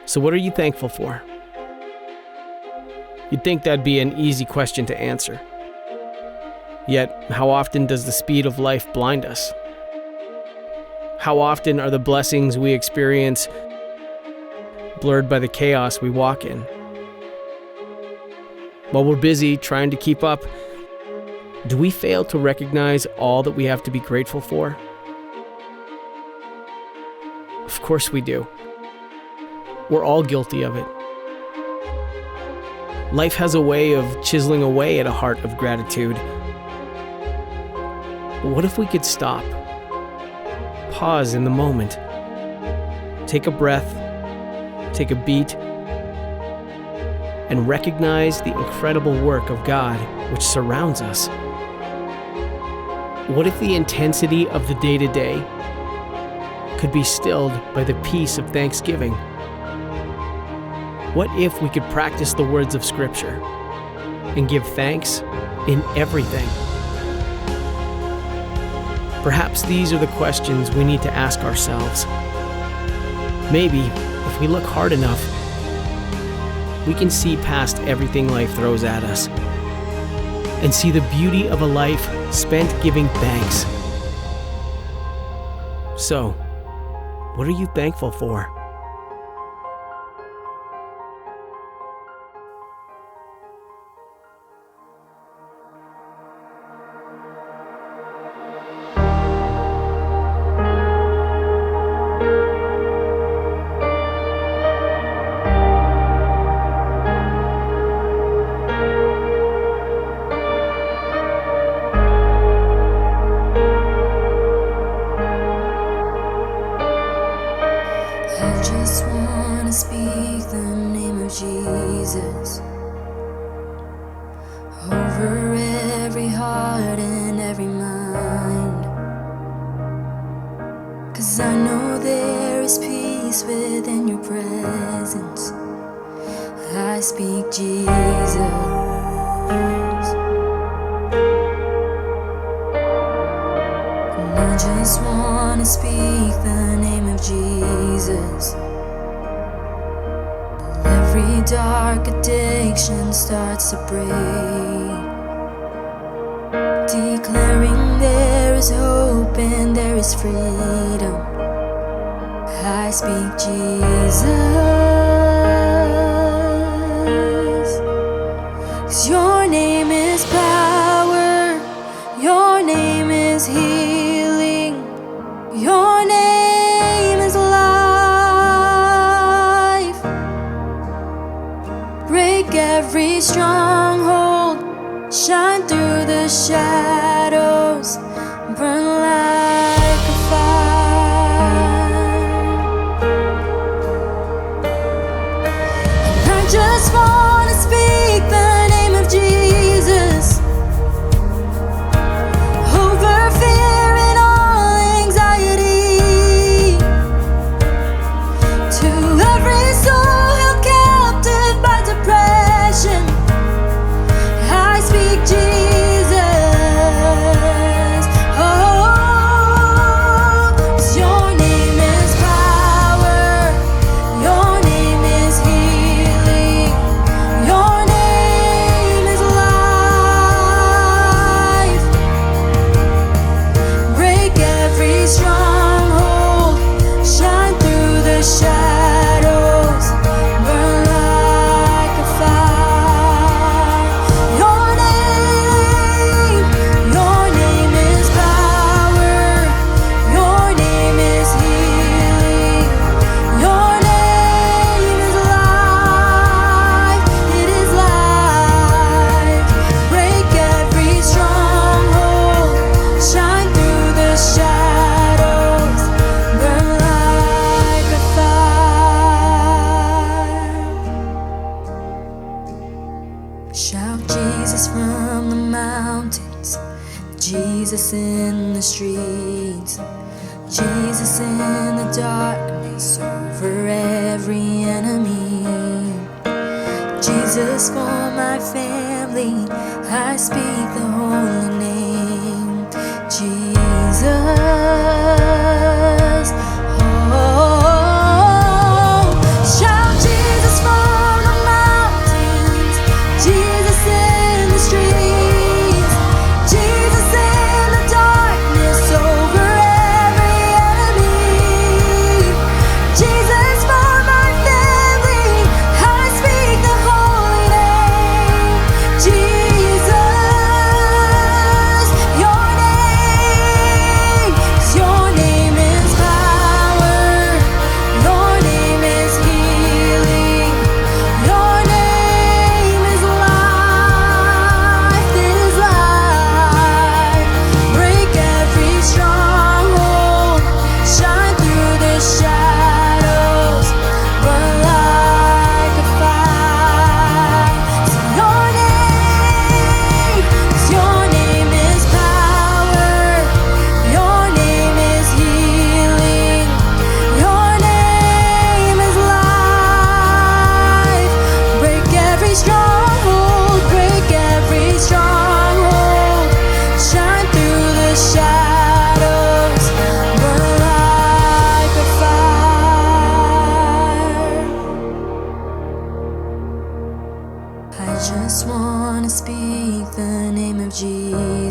So what are you thankful for? You'd think that'd be an easy question to answer. Yet, how often does the speed of life blind us? How often are the blessings we experience blurred by the chaos we walk in? While we're busy trying to keep up, do we fail to recognize all that we have to be grateful for? Of course we do. We're all guilty of it. Life has a way of chiseling away at a heart of gratitude. What if we could stop, pause in the moment, take a breath, take a beat, and recognize the incredible work of God which surrounds us? What if the intensity of the day-to-day could be stilled by the peace of thanksgiving? What if we could practice the words of Scripture and give thanks in everything? Perhaps these are the questions we need to ask ourselves. Maybe, if we look hard enough, we can see past everything life throws at us and see the beauty of a life spent giving thanks. So, what are you thankful for? I just wanna speak the name of Jesus over every heart and every mind. 'Cause I know there is peace within your presence. I speak Jesus. And I just wanna speak the name of Jesus. Every dark addiction starts to break, declaring there is hope and there is freedom. I speak Jesus. 'Cause your name is power, your name is healing, your name is life. Break every stronghold, shine through the shadows, burn like a fire. And I just wanna speak the name of Jesus over fear and all anxiety, to every soul held captive by depression. I speak Jesus. Oh, 'cause your name is power, your name is healing, your name is life. Break every stronghold, shine through the shadows, burn like a fire. Your name is power, your name is healing, your name is life, it is life. Break every stronghold, shine through the shadows, burn like a fire. Shout Jesus from the mountains, Jesus in the streets, Jesus in the darkness over every enemy. Jesus for my family, I speak the holy name, Jesus. Oh, shout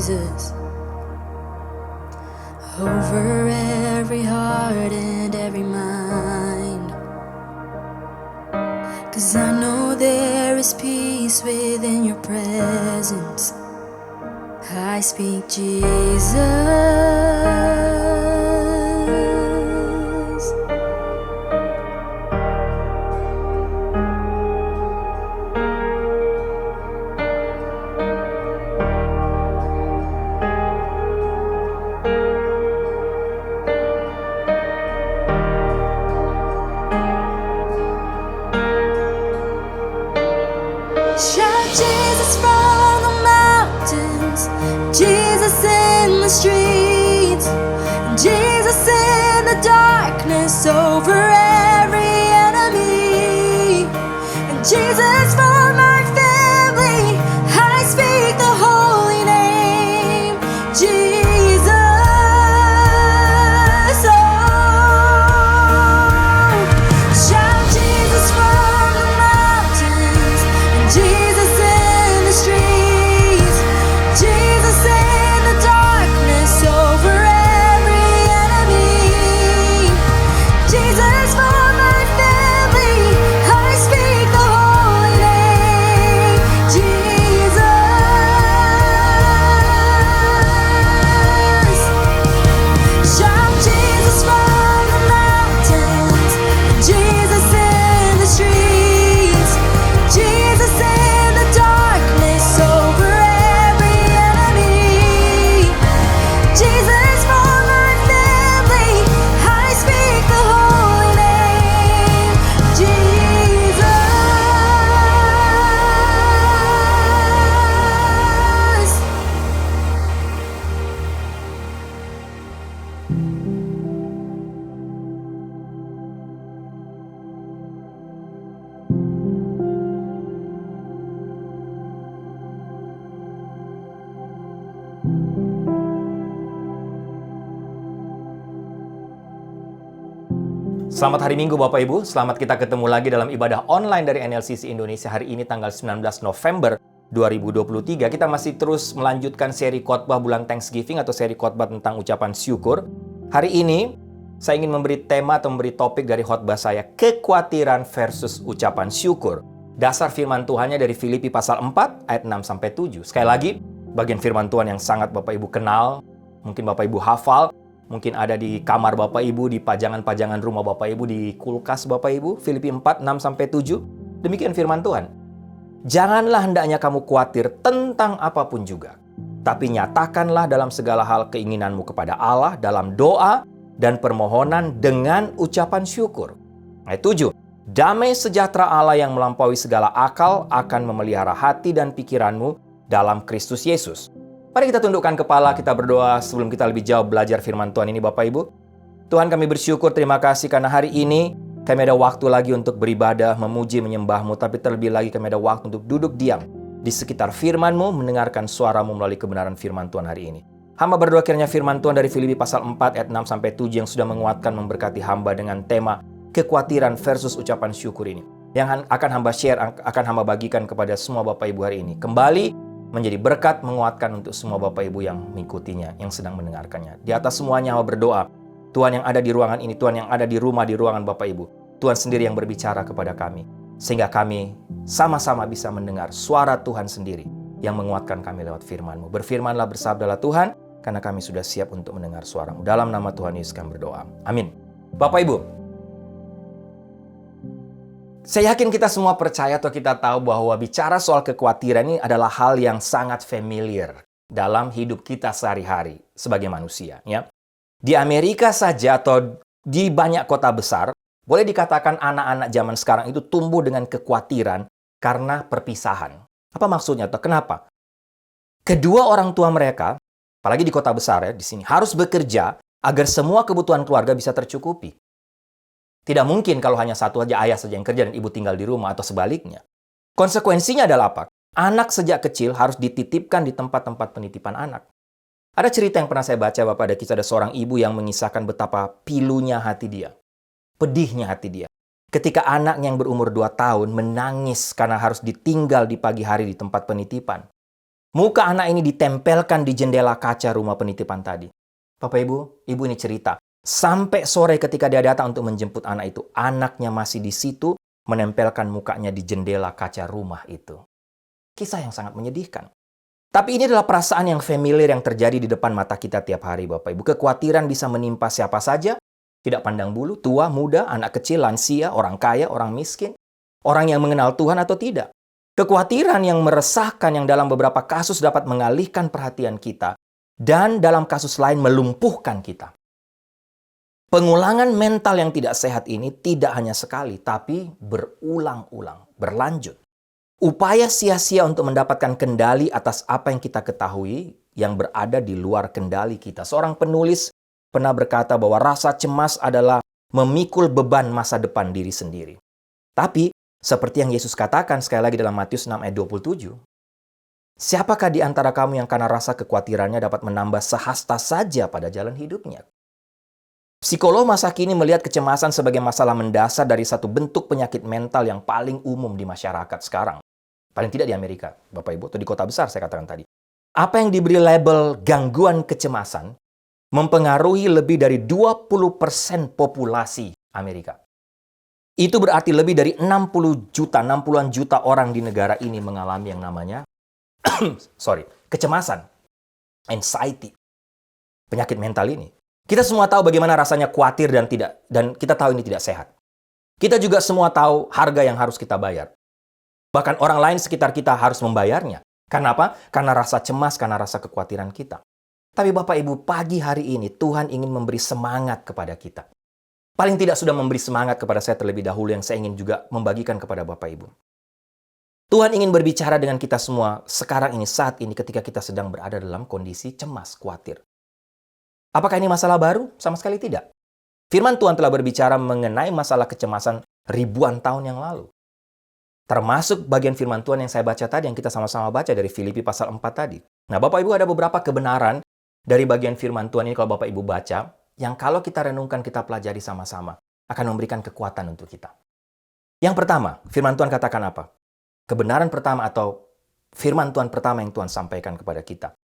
Jesus over every heart and every mind. 'Cause I know there is peace within your presence. I speak Jesus. Shout Jesus from the mountains, Jesus in the streets, Jesus in the darkness over every enemy, and Jesus for my family. I speak the holy name, Jesus. Oh, shout Jesus from the mountains, and Jesus in the streets, Jesus in the darkness over every enemy, Jesus for my family. I speak the holy name, Jesus. Shout Jesus from the mountains, Jesus in the streets, Jesus in the darkness over every enemy, Jesus for my family. I speak the holy name, Jesus. Selamat hari Minggu Bapak Ibu, selamat kita ketemu lagi dalam ibadah online dari NLCC Indonesia hari ini tanggal 19 November 2023. Kita masih terus melanjutkan seri khotbah bulan Thanksgiving atau seri khotbah tentang ucapan syukur. Hari ini saya ingin memberi tema atau memberi topik dari khotbah saya, kekhawatiran versus ucapan syukur. Dasar firman Tuhannya dari Filipi pasal 4 ayat 6-7. Sekali lagi, bagian firman Tuhan yang sangat Bapak Ibu kenal, mungkin Bapak Ibu hafal, mungkin ada di kamar Bapak Ibu, di pajangan-pajangan rumah Bapak Ibu, di kulkas Bapak Ibu, Filipi 4, 6-7. Demikian firman Tuhan. Janganlah hendaknya kamu khawatir tentang apapun juga, tapi nyatakanlah dalam segala hal keinginanmu kepada Allah dalam doa dan permohonan dengan ucapan syukur. Ayat 7. Damai sejahtera Allah yang melampaui segala akal akan memelihara hati dan pikiranmu dalam Kristus Yesus. Mari kita tundukkan kepala, kita berdoa sebelum kita lebih jauh belajar firman Tuhan ini Bapak Ibu. Tuhan, kami bersyukur, terima kasih karena hari ini kami ada waktu lagi untuk beribadah, memuji, menyembah-Mu, tapi terlebih lagi kami ada waktu untuk duduk diam di sekitar firman-Mu, mendengarkan suara-Mu melalui kebenaran firman Tuhan hari ini. Hamba berdoa kiranya firman Tuhan dari Filipi pasal 4 ayat 6-7 yang sudah menguatkan memberkati hamba dengan tema kekhawatiran versus ucapan syukur ini. Yang akan hamba share, akan hamba bagikan kepada semua Bapak Ibu hari ini. Kembali menjadi berkat, menguatkan untuk semua Bapak Ibu yang mengikutinya, yang sedang mendengarkannya. Di atas semuanya hamba berdoa, Tuhan yang ada di ruangan ini, Tuhan yang ada di rumah, di ruangan Bapak Ibu, Tuhan sendiri yang berbicara kepada kami, sehingga kami sama-sama bisa mendengar suara Tuhan sendiri yang menguatkan kami lewat firman-Mu. Berfirmanlah, bersabdalah Tuhan, karena kami sudah siap untuk mendengar suara-Mu. Dalam nama Tuhan Yesus kami berdoa. Amin. Bapak Ibu, saya yakin kita semua percaya atau kita tahu bahwa bicara soal kekhawatiran ini adalah hal yang sangat familiar dalam hidup kita sehari-hari sebagai manusia. Ya. Di Amerika saja atau di banyak kota besar, boleh dikatakan anak-anak zaman sekarang itu tumbuh dengan kekhawatiran karena perpisahan. Apa maksudnya atau kenapa? Kedua orang tua mereka, apalagi di kota besar ya, di sini harus bekerja agar semua kebutuhan keluarga bisa tercukupi. Tidak mungkin kalau hanya satu saja ayah saja yang kerja dan ibu tinggal di rumah atau sebaliknya. Konsekuensinya adalah apa? Anak sejak kecil harus dititipkan di tempat-tempat penitipan anak. Ada cerita yang pernah saya baca, Bapak, ada kisah ada seorang ibu yang mengisahkan betapa pilunya hati dia. Pedihnya hati dia. Ketika anaknya yang berumur 2 tahun menangis karena harus ditinggal di pagi hari di tempat penitipan. Muka anak ini ditempelkan di jendela kaca rumah penitipan tadi. Bapak Ibu, Ibu ini cerita. Sampai sore ketika dia datang untuk menjemput anak itu, anaknya masih di situ menempelkan mukanya di jendela kaca rumah itu. Kisah yang sangat menyedihkan. Tapi ini adalah perasaan yang familiar yang terjadi di depan mata kita tiap hari, Bapak Ibu. Kekhawatiran bisa menimpa siapa saja, tidak pandang bulu, tua, muda, anak kecil, lansia, orang kaya, orang miskin, orang yang mengenal Tuhan atau tidak. Kekhawatiran yang meresahkan yang dalam beberapa kasus dapat mengalihkan perhatian kita dan dalam kasus lain melumpuhkan kita. Pengulangan mental yang tidak sehat ini tidak hanya sekali, tapi berulang-ulang, berlanjut. Upaya sia-sia untuk mendapatkan kendali atas apa yang kita ketahui yang berada di luar kendali kita. Seorang penulis pernah berkata bahwa rasa cemas adalah memikul beban masa depan diri sendiri. Tapi, seperti yang Yesus katakan sekali lagi dalam Matius 6 ayat 27, siapakah di antara kamu yang karena rasa kekhawatirannya dapat menambah sehasta saja pada jalan hidupnya? Psikolog masa kini melihat kecemasan sebagai masalah mendasar dari satu bentuk penyakit mental yang paling umum di masyarakat sekarang. Paling tidak di Amerika, Bapak Ibu, atau di kota besar saya katakan tadi. Apa yang diberi label gangguan kecemasan mempengaruhi lebih dari 20% populasi Amerika. Itu berarti lebih dari 60-an juta orang di negara ini mengalami yang namanya kecemasan, anxiety, penyakit mental ini. Kita semua tahu bagaimana rasanya khawatir dan kita tahu ini tidak sehat. Kita juga semua tahu harga yang harus kita bayar. Bahkan orang lain sekitar kita harus membayarnya. Karena apa? Karena rasa cemas, karena rasa kekhawatiran kita. Tapi Bapak Ibu, pagi hari ini Tuhan ingin memberi semangat kepada kita. Paling tidak sudah memberi semangat kepada saya terlebih dahulu yang saya ingin juga membagikan kepada Bapak Ibu. Tuhan ingin berbicara dengan kita semua sekarang ini, saat ini ketika kita sedang berada dalam kondisi cemas, khawatir. Apakah ini masalah baru? Sama sekali tidak. Firman Tuhan telah berbicara mengenai masalah kecemasan ribuan tahun yang lalu. Termasuk bagian firman Tuhan yang saya baca tadi, yang kita sama-sama baca dari Filipi pasal 4 tadi. Nah, Bapak Ibu, ada beberapa kebenaran dari bagian firman Tuhan ini kalau Bapak Ibu baca, yang kalau kita renungkan, kita pelajari sama-sama, akan memberikan kekuatan untuk kita. Yang pertama, firman Tuhan katakan apa? Kebenaran pertama atau firman Tuhan pertama yang Tuhan sampaikan kepada kita.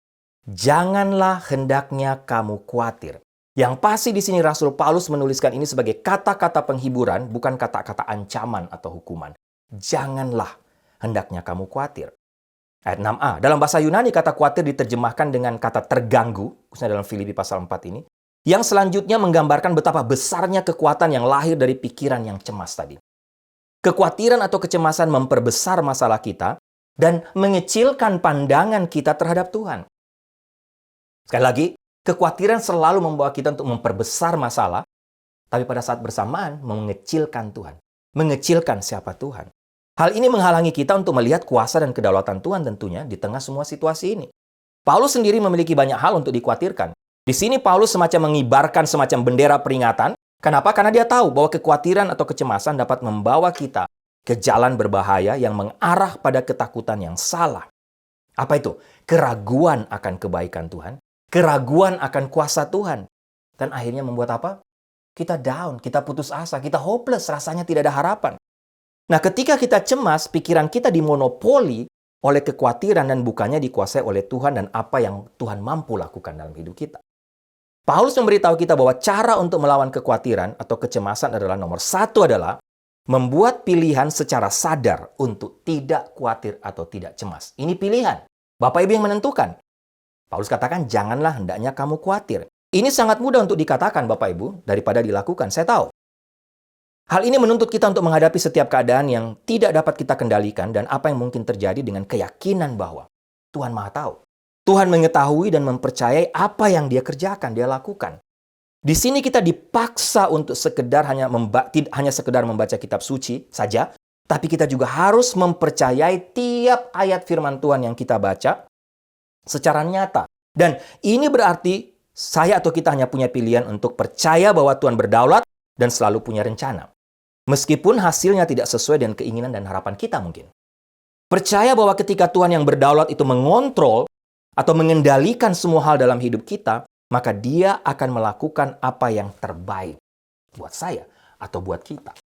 Janganlah hendaknya kamu khawatir. Yang pasti di sini Rasul Paulus menuliskan ini sebagai kata-kata penghiburan, bukan kata-kata ancaman atau hukuman. Janganlah hendaknya kamu khawatir. Ayat 6a, dalam bahasa Yunani kata khawatir diterjemahkan dengan kata terganggu, khususnya dalam Filipi pasal 4 ini, yang selanjutnya menggambarkan betapa besarnya kekuatan yang lahir dari pikiran yang cemas tadi. Kekhawatiran atau kecemasan memperbesar masalah kita dan mengecilkan pandangan kita terhadap Tuhan. Sekali lagi, kekhawatiran selalu membawa kita untuk memperbesar masalah, tapi pada saat bersamaan mengecilkan Tuhan. Mengecilkan siapa Tuhan. Hal ini menghalangi kita untuk melihat kuasa dan kedaulatan Tuhan tentunya di tengah semua situasi ini. Paulus sendiri memiliki banyak hal untuk dikhawatirkan. Di sini Paulus semacam mengibarkan semacam bendera peringatan. Kenapa? Karena dia tahu bahwa kekhawatiran atau kecemasan dapat membawa kita ke jalan berbahaya yang mengarah pada ketakutan yang salah. Apa itu? Keraguan akan kebaikan Tuhan. Keraguan akan kuasa Tuhan. Dan akhirnya membuat apa? Kita down, kita putus asa, kita hopeless, rasanya tidak ada harapan. Nah, ketika kita cemas, pikiran kita dimonopoli oleh kekhawatiran dan bukannya dikuasai oleh Tuhan dan apa yang Tuhan mampu lakukan dalam hidup kita. Paulus memberitahu kita bahwa cara untuk melawan kekhawatiran atau kecemasan adalah nomor satu adalah membuat pilihan secara sadar untuk tidak khawatir atau tidak cemas. Ini pilihan. Bapak Ibu yang menentukan. Paulus katakan, janganlah hendaknya kamu khawatir. Ini sangat mudah untuk dikatakan Bapak Ibu daripada dilakukan, saya tahu. Hal ini menuntut kita untuk menghadapi setiap keadaan yang tidak dapat kita kendalikan dan apa yang mungkin terjadi dengan keyakinan bahwa Tuhan Maha Tahu. Tuhan mengetahui dan mempercayai apa yang Dia kerjakan, Dia lakukan. Di sini kita dipaksa untuk hanya sekedar membaca kitab suci saja, tapi kita juga harus mempercayai tiap ayat firman Tuhan yang kita baca secara nyata. Dan ini berarti saya atau kita hanya punya pilihan untuk percaya bahwa Tuhan berdaulat dan selalu punya rencana. Meskipun hasilnya tidak sesuai dengan keinginan dan harapan kita mungkin. Percaya bahwa ketika Tuhan yang berdaulat itu mengontrol atau mengendalikan semua hal dalam hidup kita, maka Dia akan melakukan apa yang terbaik buat saya atau buat kita.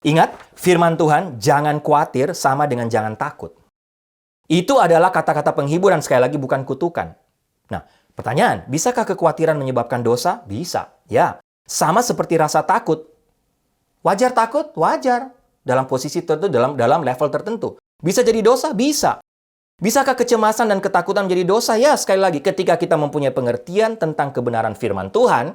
Ingat, firman Tuhan, jangan khawatir sama dengan jangan takut. Itu adalah kata-kata penghiburan, sekali lagi bukan kutukan. Nah, pertanyaan, bisakah kekhawatiran menyebabkan dosa? Bisa, ya. Sama seperti rasa takut. Wajar takut? Wajar. Dalam posisi tertentu, dalam level tertentu. Bisa jadi dosa? Bisa. Bisakah kecemasan dan ketakutan menjadi dosa? Ya, sekali lagi, ketika kita mempunyai pengertian tentang kebenaran firman Tuhan,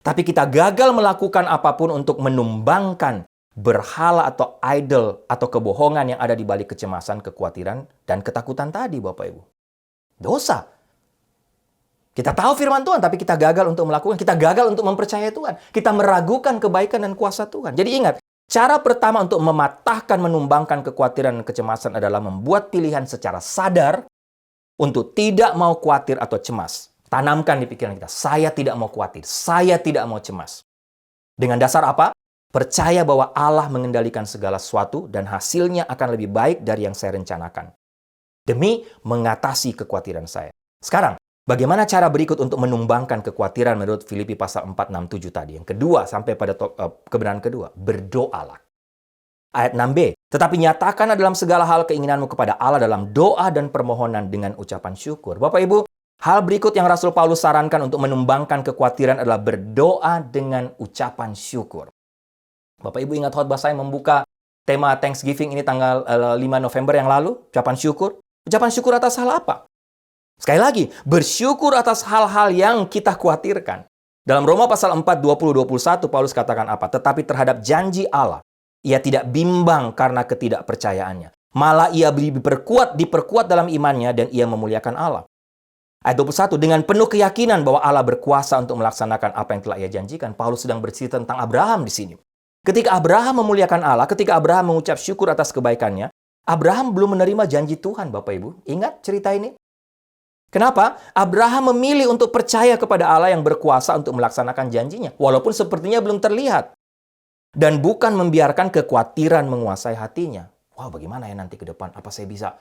tapi kita gagal melakukan apapun untuk menumbangkan berhala atau idol atau kebohongan yang ada di balik kecemasan, kekhawatiran, dan ketakutan tadi, Bapak Ibu. Dosa. Kita tahu firman Tuhan, tapi kita gagal untuk melakukan. Kita gagal untuk mempercayai Tuhan. Kita meragukan kebaikan dan kuasa Tuhan. Jadi ingat, cara pertama untuk mematahkan, menumbangkan kekhawatiran dan kecemasan adalah membuat pilihan secara sadar untuk tidak mau khawatir atau cemas. Tanamkan di pikiran kita, saya tidak mau khawatir, saya tidak mau cemas. Dengan dasar apa? Percaya bahwa Allah mengendalikan segala sesuatu dan hasilnya akan lebih baik dari yang saya rencanakan. Demi mengatasi kekhawatiran saya. Sekarang, bagaimana cara berikut untuk menumbangkan kekhawatiran menurut Filipi pasal 4, 6, 7 tadi? Yang kedua, sampai pada kebenaran kedua, berdoalah. Ayat 6b, tetapi nyatakanlah dalam segala hal keinginanmu kepada Allah dalam doa dan permohonan dengan ucapan syukur. Bapak Ibu, hal berikut yang Rasul Paulus sarankan untuk menumbangkan kekhawatiran adalah berdoa dengan ucapan syukur. Bapak Ibu ingat khotbah saya membuka tema Thanksgiving ini tanggal 5 November yang lalu, ucapan syukur. Ucapan syukur atas hal apa? Sekali lagi, bersyukur atas hal-hal yang kita khawatirkan. Dalam Roma pasal 4, 20-21, Paulus katakan apa? Tetapi terhadap janji Allah, ia tidak bimbang karena ketidakpercayaannya. Malah ia diperkuat dalam imannya dan ia memuliakan Allah. Ayat 21, dengan penuh keyakinan bahwa Allah berkuasa untuk melaksanakan apa yang telah ia janjikan. Paulus sedang bercerita tentang Abraham di sini. Ketika Abraham memuliakan Allah, ketika Abraham mengucap syukur atas kebaikannya, Abraham belum menerima janji Tuhan, Bapak Ibu. Ingat cerita ini? Kenapa? Abraham memilih untuk percaya kepada Allah yang berkuasa untuk melaksanakan janjinya, walaupun sepertinya belum terlihat. Dan bukan membiarkan kekhawatiran menguasai hatinya. Wah, bagaimana ya nanti ke depan? Apa saya bisa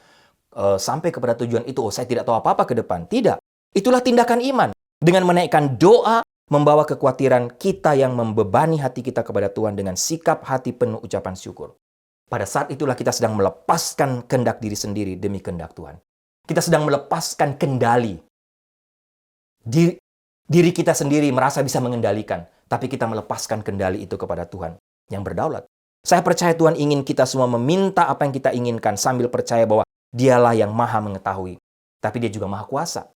sampai kepada tujuan itu? Oh, saya tidak tahu apa-apa ke depan. Tidak. Itulah tindakan iman. Dengan menaikkan doa, membawa kekhawatiran kita yang membebani hati kita kepada Tuhan dengan sikap hati penuh ucapan syukur. Pada saat itulah kita sedang melepaskan kehendak diri sendiri demi kehendak Tuhan. Kita sedang melepaskan kendali. Diri kita sendiri merasa bisa mengendalikan, tapi kita melepaskan kendali itu kepada Tuhan yang berdaulat. Saya percaya Tuhan ingin kita semua meminta apa yang kita inginkan sambil percaya bahwa Dialah yang maha mengetahui, tapi Dia juga maha kuasa.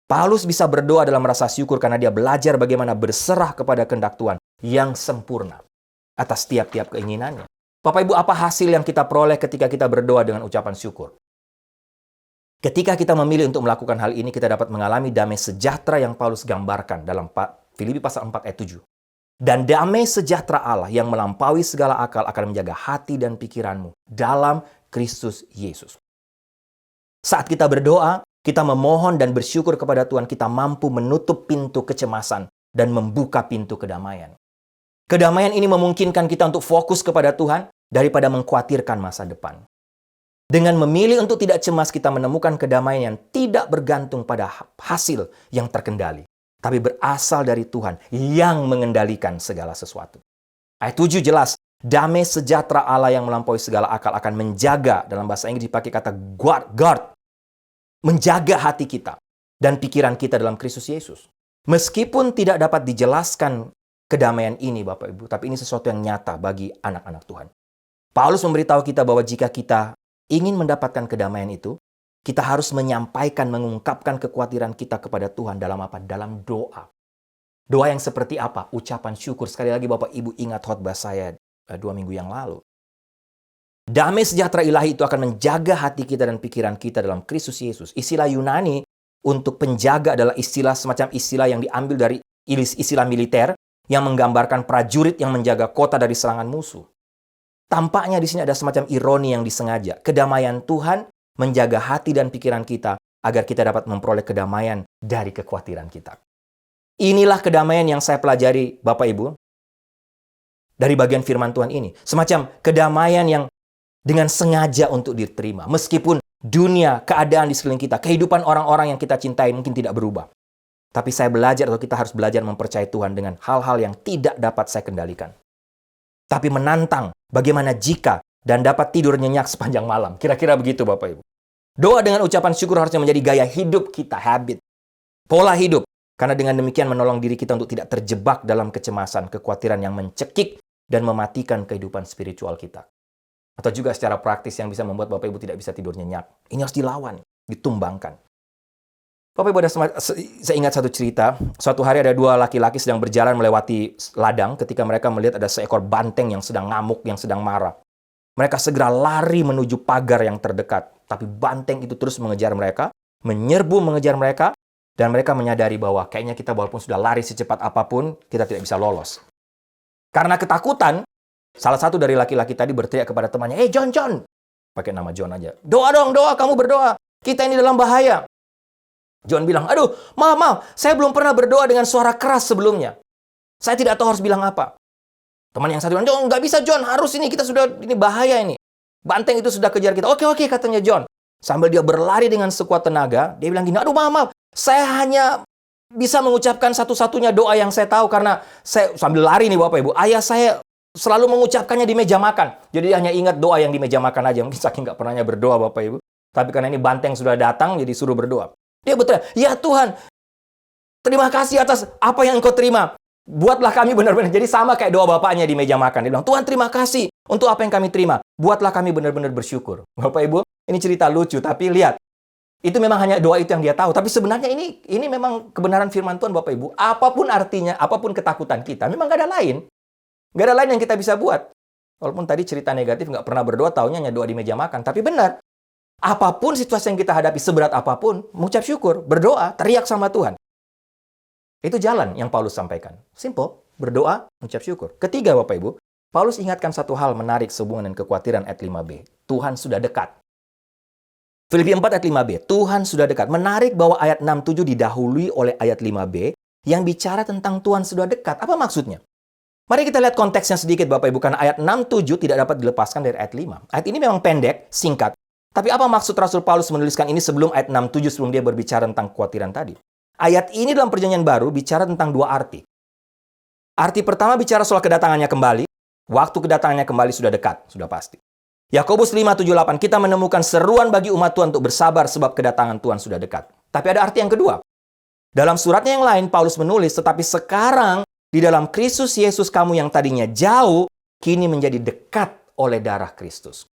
Paulus bisa berdoa dalam rasa syukur karena dia belajar bagaimana berserah kepada kehendak Tuhan yang sempurna atas tiap-tiap keinginannya. Bapak Ibu, apa hasil yang kita peroleh ketika kita berdoa dengan ucapan syukur? Ketika kita memilih untuk melakukan hal ini, kita dapat mengalami damai sejahtera yang Paulus gambarkan dalam Filipi pasal 4 ayat 7. Dan damai sejahtera Allah yang melampaui segala akal akan menjaga hati dan pikiranmu dalam Kristus Yesus. Saat kita berdoa, kita memohon dan bersyukur kepada Tuhan, kita mampu menutup pintu kecemasan dan membuka pintu kedamaian. Kedamaian ini memungkinkan kita untuk fokus kepada Tuhan daripada mengkhawatirkan masa depan. Dengan memilih untuk tidak cemas, kita menemukan kedamaian yang tidak bergantung pada hasil yang terkendali, tapi berasal dari Tuhan yang mengendalikan segala sesuatu. Ayat 7 jelas, damai sejahtera Allah yang melampaui segala akal akan menjaga, dalam bahasa Inggris dipakai kata guard, menjaga hati kita dan pikiran kita dalam Kristus Yesus. Meskipun tidak dapat dijelaskan kedamaian ini, Bapak Ibu, tapi ini sesuatu yang nyata bagi anak-anak Tuhan. Paulus memberitahu kita bahwa jika kita ingin mendapatkan kedamaian itu, kita harus menyampaikan, mengungkapkan kekhawatiran kita kepada Tuhan dalam apa? Dalam doa. Doa yang seperti apa? Ucapan syukur. Sekali lagi Bapak Ibu ingat khotbah saya 2 minggu yang lalu. Damai sejahtera ilahi itu akan menjaga hati kita dan pikiran kita dalam Kristus Yesus. Istilah Yunani untuk penjaga adalah semacam istilah yang diambil dari istilah militer yang menggambarkan prajurit yang menjaga kota dari serangan musuh. Tampaknya di sini ada semacam ironi yang disengaja. Kedamaian Tuhan menjaga hati dan pikiran kita agar kita dapat memperoleh kedamaian dari kekhawatiran kita. Inilah kedamaian yang saya pelajari, Bapak Ibu, dari bagian firman Tuhan ini. Semacam kedamaian yang dengan sengaja untuk diterima. Meskipun dunia, keadaan di sekeliling kita, kehidupan orang-orang yang kita cintai mungkin tidak berubah. Tapi saya belajar, atau kita harus belajar mempercayai Tuhan dengan hal-hal yang tidak dapat saya kendalikan. Tapi menantang bagaimana jika dan dapat tidur nyenyak sepanjang malam. Kira-kira begitu Bapak Ibu. Doa dengan ucapan syukur harusnya menjadi gaya hidup kita, habit, pola hidup. Karena dengan demikian menolong diri kita untuk tidak terjebak dalam kecemasan, kekhawatiran yang mencekik dan mematikan kehidupan spiritual kita. Atau juga secara praktis yang bisa membuat Bapak Ibu tidak bisa tidur nyenyak. Ini harus dilawan, ditumbangkan. Bapak Ibu, saya ingat satu cerita. Suatu hari ada dua laki-laki sedang berjalan melewati ladang ketika mereka melihat ada seekor banteng yang sedang ngamuk, yang sedang marah. Mereka segera lari menuju pagar yang terdekat. Tapi banteng itu terus mengejar mereka, menyerbu mengejar mereka, dan mereka menyadari bahwa kayaknya kita walaupun sudah lari secepat apapun, kita tidak bisa lolos. Karena ketakutan, salah satu dari laki-laki tadi berteriak kepada temannya, John, John! Pakai nama John aja. Doa dong, doa, kamu berdoa. Kita ini dalam bahaya. John bilang, aduh, maaf, saya belum pernah berdoa dengan suara keras sebelumnya. Saya tidak tahu harus bilang apa. Teman yang satu bilang, John, nggak bisa John, harus ini, ini bahaya ini. Banteng itu sudah kejar kita. Oke, katanya John. Sambil dia berlari dengan sekuat tenaga, dia bilang gini, aduh maaf, saya hanya bisa mengucapkan satu-satunya doa yang saya tahu karena saya sambil lari nih Bapak Ibu. Ayah saya selalu mengucapkannya di meja makan. Jadi dia hanya ingat doa yang di meja makan aja. Mungkin saking nggak pernahnya berdoa Bapak Ibu. Tapi karena ini banteng sudah datang, jadi suruh berdoa. Dia bertanya, ya Tuhan, terima kasih atas apa yang Engkau terima. Buatlah kami benar-benar. Jadi sama kayak doa bapaknya di meja makan. Dia bilang, Tuhan terima kasih untuk apa yang kami terima. Buatlah kami benar-benar bersyukur. Bapak Ibu, ini cerita lucu. Tapi lihat, itu memang hanya doa itu yang dia tahu. Tapi sebenarnya ini memang kebenaran firman Tuhan Bapak Ibu. Apapun artinya, apapun ketakutan kita, memang nggak ada lain. Nggak ada lain yang kita bisa buat. Walaupun tadi cerita negatif, nggak pernah berdoa, taunya hanya doa di meja makan. Tapi benar. Apapun situasi yang kita hadapi, seberat apapun, mengucap syukur, berdoa, teriak sama Tuhan. Itu jalan yang Paulus sampaikan. Simple, berdoa, mengucap syukur. Ketiga, Bapak Ibu, Paulus ingatkan satu hal menarik sehubungan dengan kekhawatiran ayat 5b. Tuhan sudah dekat. Filipi 4 ayat 5b, Tuhan sudah dekat. Menarik bahwa ayat 6-7 didahului oleh ayat 5b yang bicara tentang Tuhan sudah dekat. Apa maksudnya? Mari kita lihat konteksnya sedikit, Bapak Ibu, karena ayat 6-7 tidak dapat dilepaskan dari ayat 5. Ayat ini memang pendek, singkat. Tapi apa maksud Rasul Paulus menuliskan ini sebelum ayat 6-7 sebelum dia berbicara tentang kekhawatiran tadi? Ayat ini dalam perjanjian baru bicara tentang dua arti. Arti pertama bicara soal kedatangannya kembali. Waktu kedatangannya kembali sudah dekat, sudah pasti. Yakobus 5:7-8, kita menemukan seruan bagi umat Tuhan untuk bersabar sebab kedatangan Tuhan sudah dekat. Tapi ada arti yang kedua. Dalam suratnya yang lain, Paulus menulis, tetapi sekarang di dalam Kristus Yesus kamu yang tadinya jauh, kini menjadi dekat oleh darah Kristus.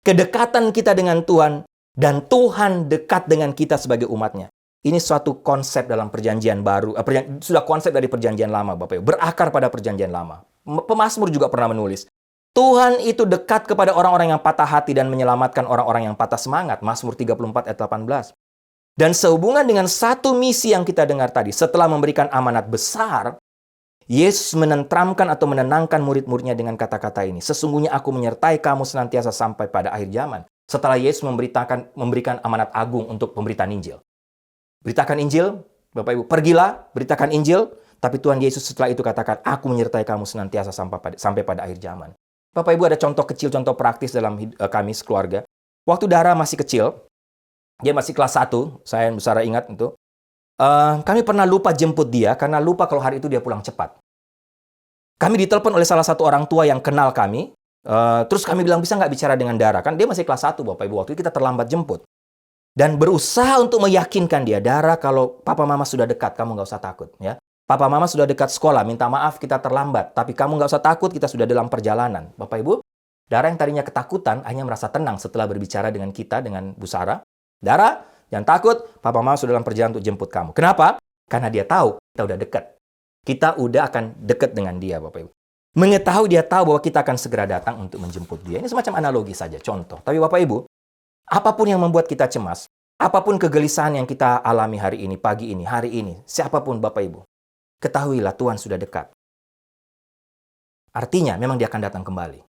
Kedekatan kita dengan Tuhan dan Tuhan dekat dengan kita sebagai umatnya. Ini suatu konsep dalam perjanjian baru, sudah konsep dari perjanjian lama, Bapak Ibu, berakar pada perjanjian lama. Pemazmur juga pernah menulis, Tuhan itu dekat kepada orang-orang yang patah hati dan menyelamatkan orang-orang yang patah semangat. Mazmur 34 ayat 18. Dan sehubungan dengan satu misi yang kita dengar tadi, setelah memberikan amanat besar, Yesus menentramkan atau menenangkan murid-muridnya dengan kata-kata ini. Sesungguhnya aku menyertai kamu senantiasa sampai pada akhir zaman. Setelah Yesus memberikan amanat agung untuk pemberitaan Injil. Beritakan Injil, Bapak Ibu, pergilah, beritakan Injil, tapi Tuhan Yesus setelah itu katakan, aku menyertai kamu senantiasa sampai pada akhir zaman. Bapak Ibu, ada contoh kecil, contoh praktis dalam kami sekeluarga. Waktu Dara masih kecil, dia masih kelas 1, saya yang besar ingat itu, kami pernah lupa jemput dia, karena lupa kalau hari itu dia pulang cepat. Kami ditelepon oleh salah satu orang tua yang kenal kami, terus kami bilang, bisa nggak bicara dengan Dara? Kan dia masih kelas 1, Bapak Ibu, waktu itu kita terlambat jemput. Dan berusaha untuk meyakinkan dia, Dara, kalau papa mama sudah dekat, kamu nggak usah takut. Ya. Papa mama sudah dekat sekolah, minta maaf kita terlambat. Tapi kamu nggak usah takut, kita sudah dalam perjalanan. Bapak Ibu, Dara yang tadinya ketakutan, hanya merasa tenang setelah berbicara dengan kita, dengan Bu Sarah. Dara, jangan takut, papa mama sudah dalam perjalanan untuk jemput kamu. Kenapa? Karena dia tahu, kita udah dekat. Kita udah akan dekat dengan dia, Bapak Ibu. Mengetahui dia tahu bahwa kita akan segera datang untuk menjemput dia. Ini semacam analogi saja, contoh. Tapi Bapak Ibu, apapun yang membuat kita cemas, apapun kegelisahan yang kita alami hari ini, pagi ini, hari ini, siapapun Bapak Ibu, ketahuilah Tuhan sudah dekat. Artinya, memang dia akan datang kembali.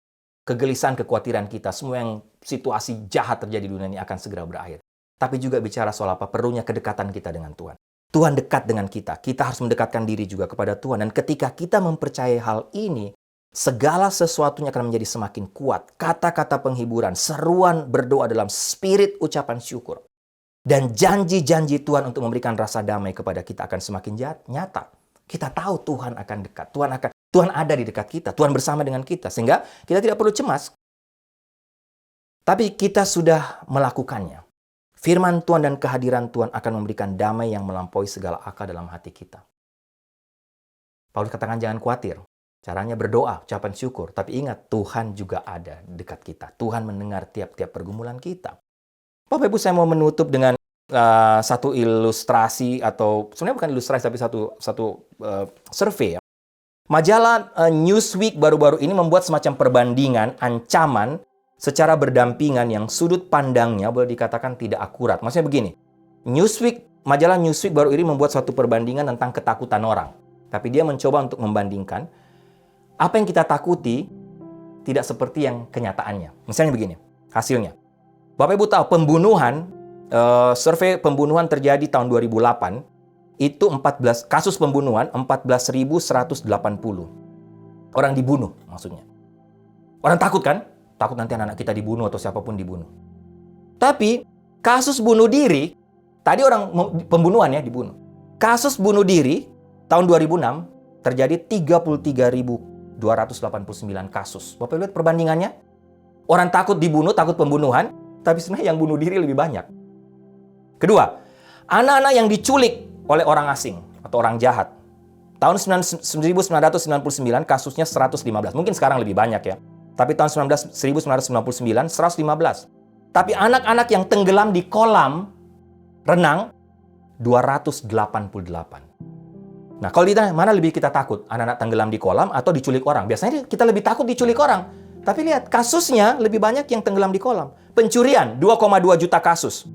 Kegelisahan, kekhawatiran kita, semua yang situasi jahat terjadi di dunia ini akan segera berakhir. Tapi juga bicara soal apa? Perlunya kedekatan kita dengan Tuhan. Tuhan dekat dengan kita. Kita harus mendekatkan diri juga kepada Tuhan. Dan ketika kita mempercayai hal ini, segala sesuatunya akan menjadi semakin kuat. Kata-kata penghiburan, seruan berdoa dalam spirit ucapan syukur. Dan janji-janji Tuhan untuk memberikan rasa damai kepada kita akan semakin nyata. Kita tahu Tuhan akan dekat. Tuhan ada di dekat kita. Tuhan bersama dengan kita. Sehingga kita tidak perlu cemas. Tapi kita sudah melakukannya. Firman Tuhan dan kehadiran Tuhan akan memberikan damai yang melampaui segala akal dalam hati kita. Paulus katakan jangan khawatir. Caranya berdoa, ucapan syukur. Tapi ingat, Tuhan juga ada dekat kita. Tuhan mendengar tiap-tiap pergumulan kita. Bapak Ibu, saya mau menutup dengan satu ilustrasi, atau sebenarnya bukan ilustrasi, tapi satu survei. Ya. Majalah Newsweek baru-baru ini membuat semacam perbandingan ancaman secara berdampingan yang sudut pandangnya boleh dikatakan tidak akurat. Maksudnya begini, majalah Newsweek baru ini membuat suatu perbandingan tentang ketakutan orang. Tapi dia mencoba untuk membandingkan apa yang kita takuti tidak seperti yang kenyataannya. Misalnya begini, hasilnya. Bapak Ibu tahu pembunuhan, survei pembunuhan terjadi tahun 2008, itu 14 kasus pembunuhan 14.180. Orang dibunuh maksudnya. Orang takut kan? Takut nanti anak-anak kita dibunuh atau siapapun dibunuh. Tapi kasus bunuh diri, tadi orang pembunuhan ya dibunuh. Kasus bunuh diri tahun 2006 terjadi 33.289 kasus. Bapak lihat perbandingannya? Orang takut dibunuh, takut pembunuhan, tapi sebenarnya yang bunuh diri lebih banyak. Kedua, anak-anak yang diculik oleh orang asing atau orang jahat. Tahun 1999 kasusnya 115. Mungkin sekarang lebih banyak ya. Tapi tahun 1999, 115. Tapi anak-anak yang tenggelam di kolam renang, 288. Nah, kalau ditanya, mana lebih kita takut? Anak-anak tenggelam di kolam atau diculik orang? Biasanya kita lebih takut diculik orang. Tapi lihat, kasusnya lebih banyak yang tenggelam di kolam. Pencurian, 2,2 juta kasus.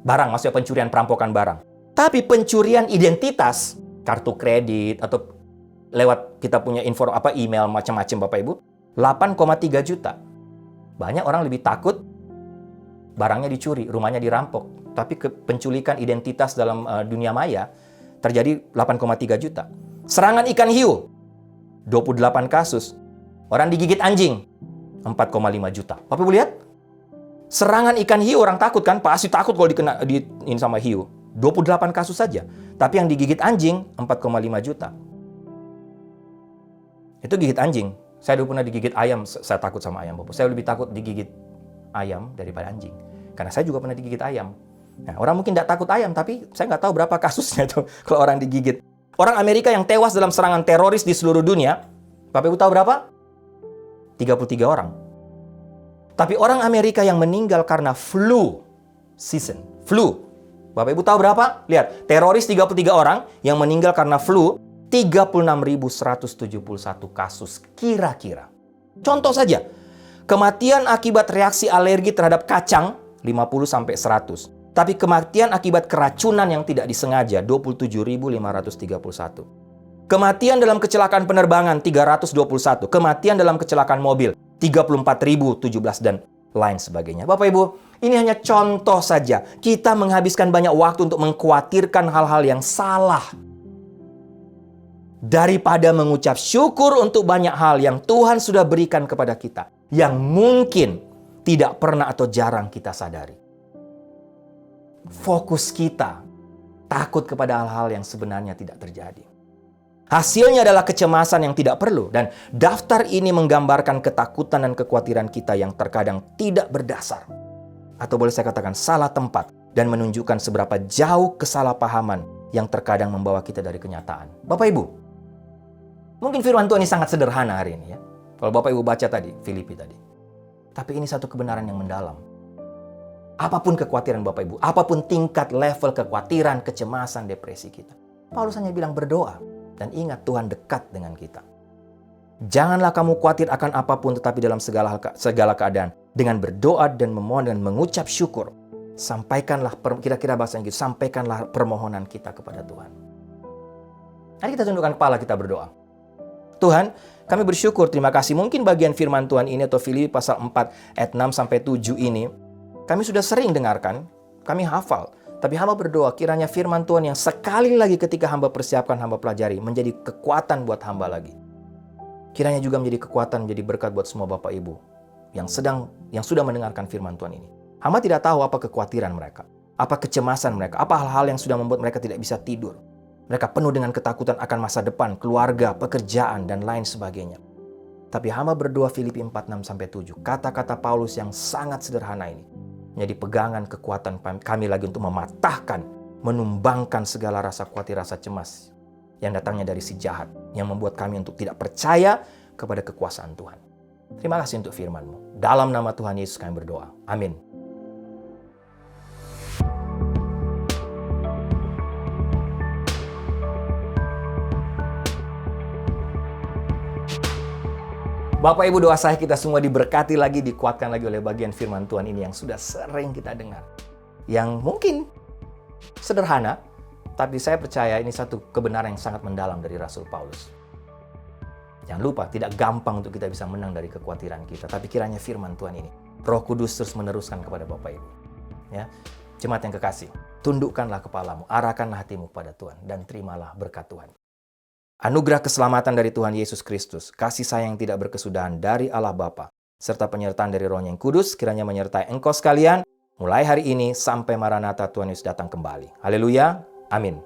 Barang, maksudnya pencurian perampokan barang. Tapi pencurian identitas, kartu kredit, atau lewat kita punya email macam-macam Bapak Ibu, 8,3 juta. Banyak orang lebih takut barangnya dicuri, rumahnya dirampok. Tapi penculikan identitas dalam dunia maya terjadi 8,3 juta. Serangan ikan hiu, 28 kasus. Orang digigit anjing, 4,5 juta. Bapak Ibu lihat? Serangan ikan hiu orang takut kan? Pasti takut kalau ini sama hiu. 28 kasus saja. Tapi yang digigit anjing, 4,5 juta. Itu gigit anjing. Saya dulu pernah digigit ayam, saya takut sama ayam, Bapak. Saya lebih takut digigit ayam daripada anjing. Karena saya juga pernah digigit ayam. Nah, orang mungkin tidak takut ayam, tapi saya nggak tahu berapa kasusnya tuh kalau orang digigit. Orang Amerika yang tewas dalam serangan teroris di seluruh dunia, Bapak Ibu tahu berapa? 33 orang. Tapi orang Amerika yang meninggal karena flu season, flu. Bapak Ibu tahu berapa? Lihat, teroris 33 orang yang meninggal karena flu, 36.171 kasus kira-kira. Contoh saja, kematian akibat reaksi alergi terhadap kacang 50-100. Tapi kematian akibat keracunan yang tidak disengaja 27.531. Kematian dalam kecelakaan penerbangan 321. Kematian dalam kecelakaan mobil 34.017 dan lain sebagainya. Bapak Ibu, ini hanya contoh saja. Kita menghabiskan banyak waktu untuk mengkhawatirkan hal-hal yang salah. Daripada mengucap syukur untuk banyak hal yang Tuhan sudah berikan kepada kita. Yang mungkin tidak pernah atau jarang kita sadari. Fokus kita takut kepada hal-hal yang sebenarnya tidak terjadi. Hasilnya adalah kecemasan yang tidak perlu. Dan daftar ini menggambarkan ketakutan dan kekhawatiran kita yang terkadang tidak berdasar. Atau boleh saya katakan salah tempat. Dan menunjukkan seberapa jauh kesalahpahaman yang terkadang membawa kita dari kenyataan. Bapak Ibu, mungkin firman Tuhan ini sangat sederhana hari ini ya. Kalau Bapak Ibu baca tadi, Filipi tadi. Tapi ini satu kebenaran yang mendalam. Apapun kekhawatiran Bapak Ibu, apapun tingkat level kekhawatiran, kecemasan, depresi kita. Paulus hanya bilang berdoa. Dan ingat Tuhan dekat dengan kita. Janganlah kamu khawatir akan apapun, tetapi dalam segala keadaan. Dengan berdoa dan memohon dan mengucap syukur. Sampaikanlah, kira-kira bahasa Inggris, sampaikanlah permohonan kita kepada Tuhan. Mari kita tundukkan kepala, kita berdoa. Tuhan, kami bersyukur, terima kasih. Mungkin bagian firman Tuhan ini atau Filipi pasal 4 ayat 6-7 ini, kami sudah sering dengarkan, kami hafal. Tapi hamba berdoa kiranya firman Tuhan yang sekali lagi ketika hamba persiapkan, hamba pelajari, menjadi kekuatan buat hamba lagi. Kiranya juga menjadi kekuatan, menjadi berkat buat semua Bapak Ibu yang sudah mendengarkan firman Tuhan ini. Hamba tidak tahu apa kekhawatiran mereka, apa kecemasan mereka, apa hal-hal yang sudah membuat mereka tidak bisa tidur. Mereka penuh dengan ketakutan akan masa depan, keluarga, pekerjaan, dan lain sebagainya. Tapi hamba berdoa Filipi 4:6-7, kata-kata Paulus yang sangat sederhana ini menjadi pegangan kekuatan kami lagi untuk mematahkan, menumbangkan segala rasa khawatir, rasa cemas yang datangnya dari si jahat, yang membuat kami untuk tidak percaya kepada kekuasaan Tuhan. Terima kasih untuk firman-Mu. Dalam nama Tuhan Yesus kami berdoa. Amin. Bapak Ibu, doa saya kita semua diberkati lagi, dikuatkan lagi oleh bagian firman Tuhan ini yang sudah sering kita dengar. Yang mungkin sederhana, tapi saya percaya ini satu kebenaran yang sangat mendalam dari Rasul Paulus. Jangan lupa, tidak gampang untuk kita bisa menang dari kekhawatiran kita. Tapi kiranya firman Tuhan ini, Roh Kudus terus meneruskan kepada Bapak Ibu. Ya, jemaat yang kekasih, tundukkanlah kepalamu, arahkanlah hatimu kepada Tuhan, dan terimalah berkat Tuhan. Anugerah keselamatan dari Tuhan Yesus Kristus, kasih sayang yang tidak berkesudahan dari Allah Bapa, serta penyertaan dari Roh yang Kudus, kiranya menyertai engkau sekalian, mulai hari ini sampai Maranatha Tuhan Yesus datang kembali. Haleluya, amin.